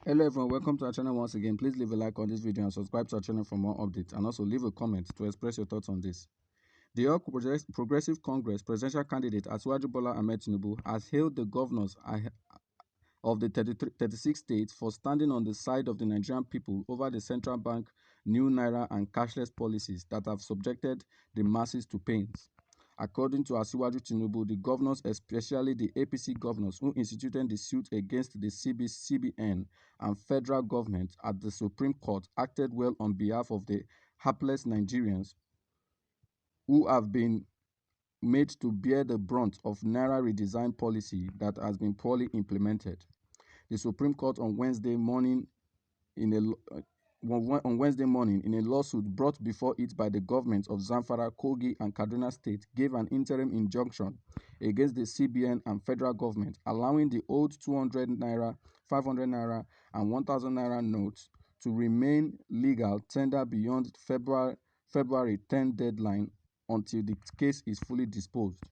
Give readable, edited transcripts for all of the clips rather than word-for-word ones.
Hello everyone, welcome to our channel once again. Please leave a like on this video and subscribe to our channel for more updates, and also leave a comment to express your thoughts on this. The All Progressive Congress presidential candidate Asiwaju Bola Ahmed Tinubu has hailed the governors of the 36 states for standing on the side of the Nigerian people over the central bank new Naira and cashless policies that have subjected the masses to pains. According to Asiwaju Tinubu, the governors, especially the APC governors who instituted the suit against the CBN and federal government at the Supreme Court, acted well on behalf of the hapless Nigerians who have been made to bear the brunt of Naira redesign policy that has been poorly implemented. The Supreme Court on Wednesday morning in a lawsuit brought before it by the governments of Zamfara, Kogi, and Kaduna State, gave an interim injunction against the CBN and federal government, allowing the old 200 naira, 500 naira, and 1000 naira notes to remain legal tender beyond February 10 deadline until the case is fully disposed.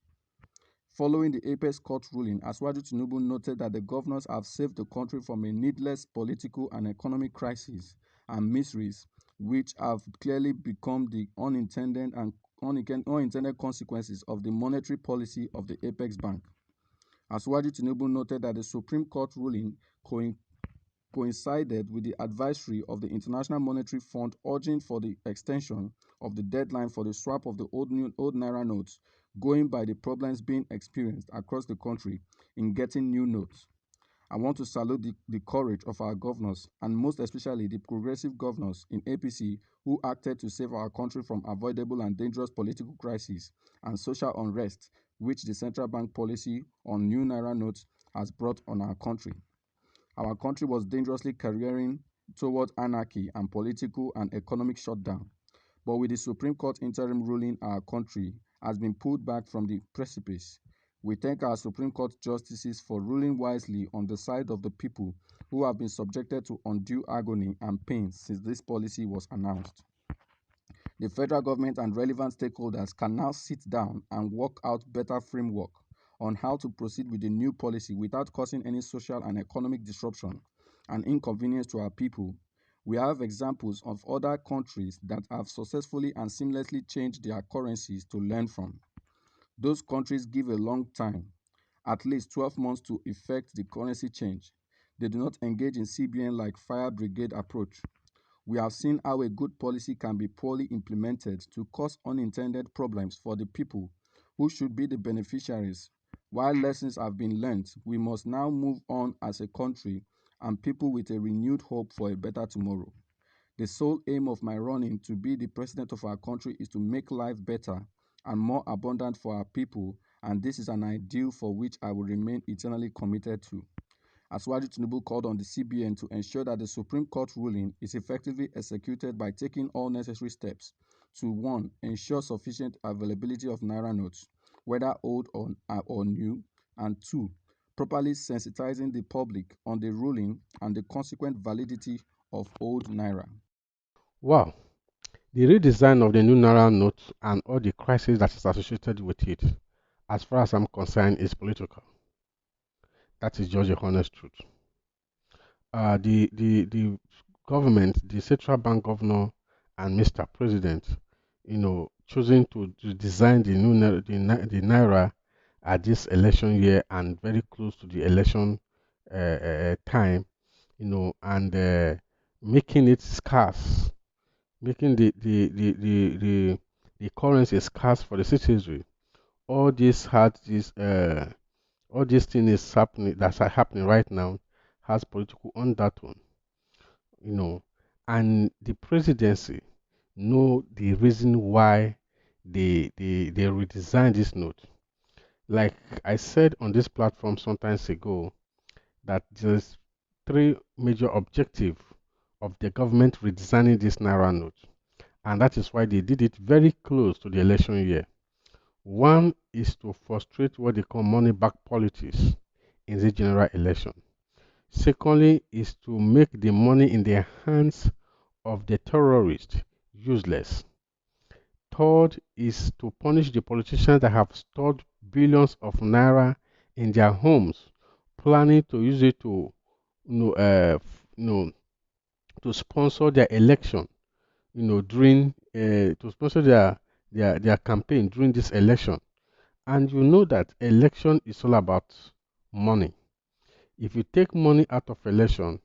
Following the Apex Court ruling, Asiwaju Tinubu noted that the governors have saved the country from a needless political and economic crisis and miseries, which have clearly become the unintended consequences of the monetary policy of the Apex Bank. Asiwaju Tinubu noted that the Supreme Court ruling coincided with the advisory of the International Monetary Fund urging for the extension of the deadline for the swap of the old Naira notes, going by the problems being experienced across the country in getting new notes. I want to salute the courage of our governors, and most especially the progressive governors in APC who acted to save our country from avoidable and dangerous political crises and social unrest which the central bank policy on new Naira notes has brought on our country. Our country was dangerously careering towards anarchy and political and economic shutdown. But with the Supreme Court interim ruling, our country has been pulled back from the precipice. We thank our Supreme Court justices for ruling wisely on the side of the people who have been subjected to undue agony and pain since this policy was announced. The federal government and relevant stakeholders can now sit down and work out better framework on how to proceed with the new policy without causing any social and economic disruption and inconvenience to our people. We have examples of other countries that have successfully and seamlessly changed their currencies to learn from. Those countries give a long time, at least 12 months, to effect the currency change. They do not engage in CBN like fire brigade approach. We have seen how a good policy can be poorly implemented to cause unintended problems for the people who should be the beneficiaries. While lessons have been learned, we must now move on as a country and people with a renewed hope for a better tomorrow. The sole aim of my running to be the president of our country is to make life better and more abundant for our people, and this is an ideal for which I will remain eternally committed to. Asiwaju Tinubu called on the CBN to ensure that the Supreme Court ruling is effectively executed by taking all necessary steps to 1. Ensure sufficient availability of Naira notes, whether old or new, and 2. Properly sensitizing the public on the ruling and the consequent validity of old Naira. Wow, the redesign of the new Naira note and all the crisis that is associated with it, as far as I'm concerned, is political. That is just the honest truth. The government, the central bank governor, and Mr. President, choosing to design the new the Naira at this election year and very close to the election time, and making it scarce, making the currency scarce for the citizenry. All this had this all this thing is happening that's happening right now has political undertone, you know, and the presidency know the reason why they redesigned this note. Like I said on this platform sometimes ago, that there's three major objectives of the government redesigning this Naira note, and that is why they did it very close to the election year. One is to frustrate what they call money back politics in the general election. Secondly, is to make the money in the hands of the terrorists useless. Third is to punish the politicians that have stored billions of naira in their homes, planning to use it to you know, to sponsor their election, during to sponsor their campaign during this election. And you know that election is all about money. If you take money out of election,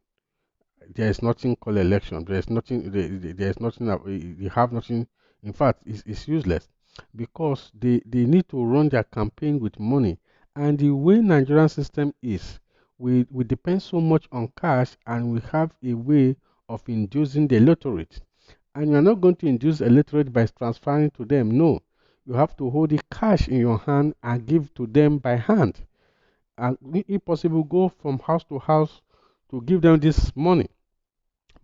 there is nothing called election. There is nothing. There is nothing. You have nothing. In fact, it's useless because they need to run their campaign with money. And the way Nigerian system is, we depend so much on cash, and we have a way of inducing the electorate. And you are not going to induce electorate by transferring to them. No, you have to hold the cash in your hand and give to them by hand. And if possible, go from house to house to give them this money.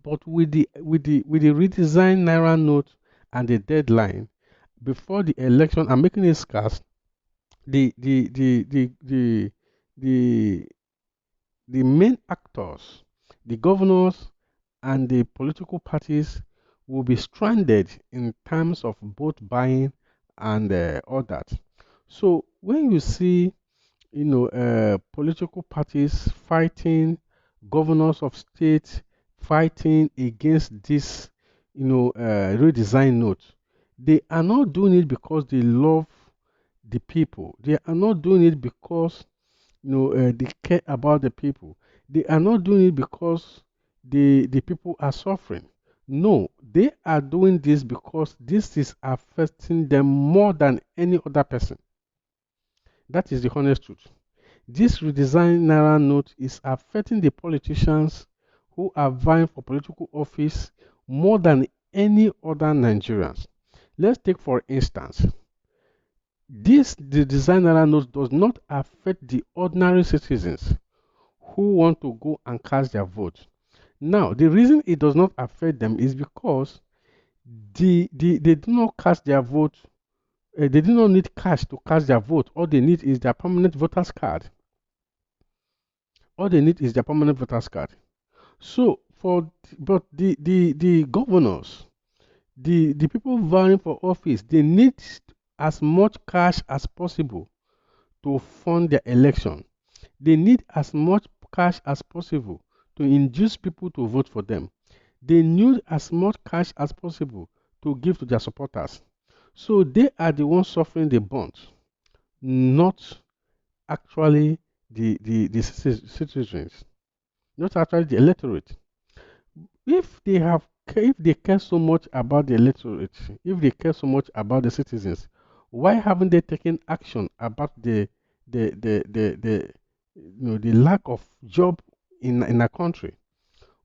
But with the redesigned Naira note and the deadline before the election and making it scarce, the the the the the the, the main actors, the governors and the political parties will be stranded in terms of both buying and all that. So when you see political parties fighting, governors of states fighting against this, redesign note. They are not doing it because they love the people. They are not doing it because they care about the people. They are not doing it because the people are suffering. No, they are doing this because this is affecting them more than any other person. That is the honest truth. This redesigned Naira note is affecting the politicians who are vying for political office more than any other Nigerians. Let's take for instance, the design Naira note does not affect the ordinary citizens who want to go and cast their vote. Now, the reason it does not affect them is because they do not cast their vote. They do not need cash to cast their vote. All they need is their permanent voters card. All they need is their permanent voters card. So but the governors, the people vying for office, they need as much cash as possible to fund their election. They need as much cash as possible to induce people to vote for them. They need as much cash as possible to give to their supporters. So they are the ones suffering the brunt, not actually the citizens, not actually the electorate. If they care so much about the electorate, if they care so much about the citizens, why haven't they taken action about the lack of job in our country?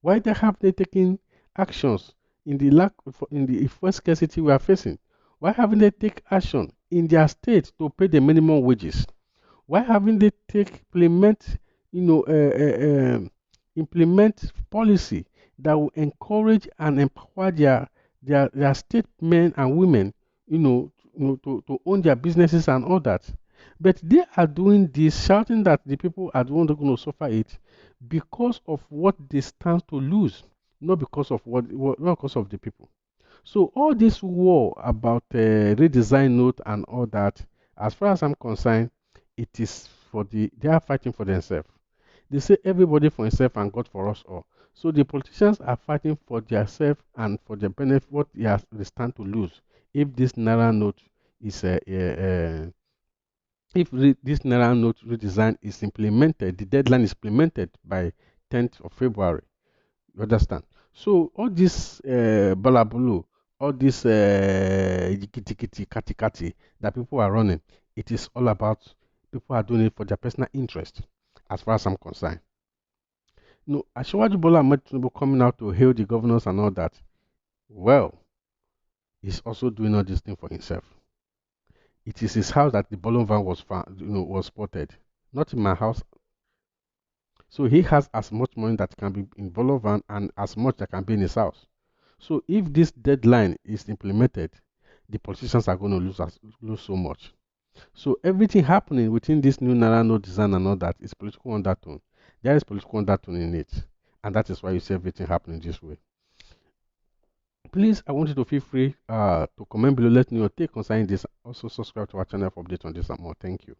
Why they have they taken actions in the in the first scarcity we are facing? Why haven't they taken action in their state to pay the minimum wages? Why haven't they you know, uh, uh, um, implement policy that will encourage and empower their state men and women, to own their businesses and all that? But they are doing this, shouting that the people are the ones that are going to suffer it because of what they stand to lose, not because of not because of the people. So all this war about redesign note and all that, as far as I'm concerned, it is they are fighting for themselves. They say everybody for himself and God for us all. So the politicians are fighting for themselves and for their benefit, what they stand to lose if this Naira note is this Naira note redesign is implemented, the deadline is implemented by 10th of February. You understand? So all this balabulu, all this jikiti kati kati that people are running, it is all about people are doing it for their personal interest, as far as I'm concerned. No, Asiwaju Bola Ahmed Tinubu coming out to hail the governors and all that. Well, he's also doing all this thing for himself. It is his house that the balloon van was found, was spotted, not in my house. So he has as much money that can be in Bolovan and as much that can be in his house. So if this deadline is implemented, the politicians are going to lose so much. So everything happening within this new Naira note design and all that is political undertone. There is political undertone in it, and that is why you see everything happening this way. Please, I want you to feel free to comment below. Let me know your take concerning this. Also, subscribe to our channel for updates on this and more. Thank you.